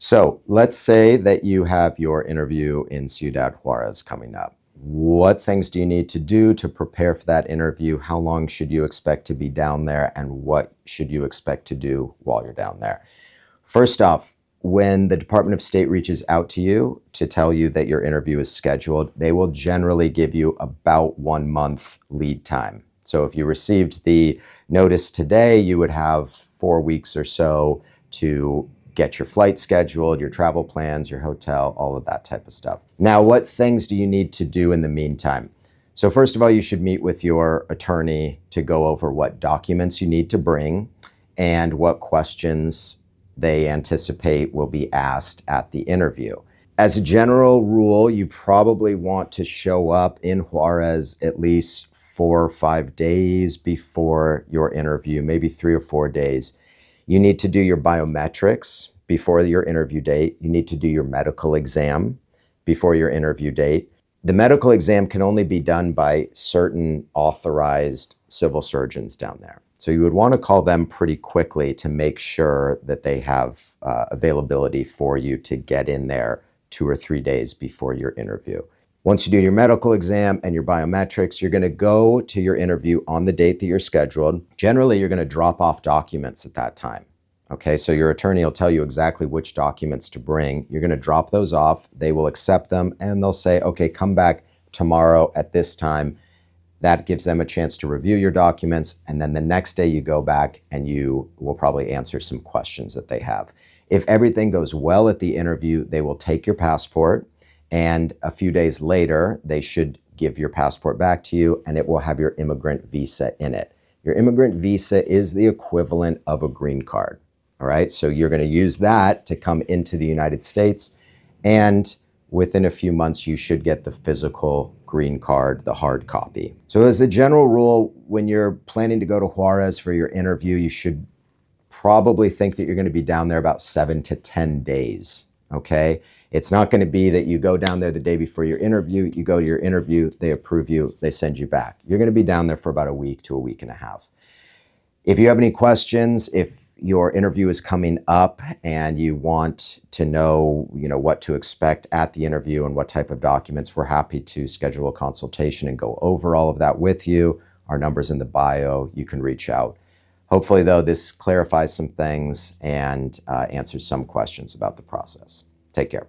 So let's say that you have your interview in Ciudad Juárez coming up. What things do you need to do to prepare for that interview? How long should you expect to be down there? And what should you expect to do while you're down there? First off, when the Department of State reaches out to you to tell you that your interview is scheduled, they will generally give you about 1 month lead time. So if you received the notice today, you would have 4 weeks or so to get your flight scheduled, your travel plans, your hotel, all of that type of stuff. Now, what things do you need to do in the meantime? So first of all, you should meet with your attorney to go over what documents you need to bring and what questions they anticipate will be asked at the interview. As a general rule, you probably want to show up in Juarez at least 4 or 5 days before your interview, maybe 3 or 4 days. You need to do your biometrics before your interview date. You need to do your medical exam before your interview date. The medical exam can only be done by certain authorized civil surgeons down there. So you would want to call them pretty quickly to make sure that they have availability for you to get in there 2 or 3 days before your interview. Once you do your medical exam and your biometrics, you're going to go to your interview on the date that you're scheduled. Generally, you're going to drop off documents at that time. Okay, so your attorney will tell you exactly which documents to bring. You're going to drop those off. They will accept them and they'll say, okay, come back tomorrow at this time. That gives them a chance to review your documents. And then the next day you go back and you will probably answer some questions that they have. If everything goes well at the interview, they will take your passport. And a few days later, they should give your passport back to you and it will have your immigrant visa in it. Your immigrant visa is the equivalent of a green card. All right, so you're going to use that to come into the United States. And within a few months, you should get the physical green card, the hard copy. So as a general rule, when you're planning to go to Juarez for your interview, you should probably think that you're going to be down there about 7 to 10 days. Okay. It's not going to be that you go down there the day before your interview, you go to your interview, they approve you, they send you back. You're going to be down there for about a week to a week and a half. If you have any questions, if your interview is coming up and you want to know, what to expect at the interview and what type of documents, we're happy to schedule a consultation and go over all of that with you. Our number's in the bio. You can reach out. Hopefully, though, this clarifies some things and answers some questions about the process. Take care.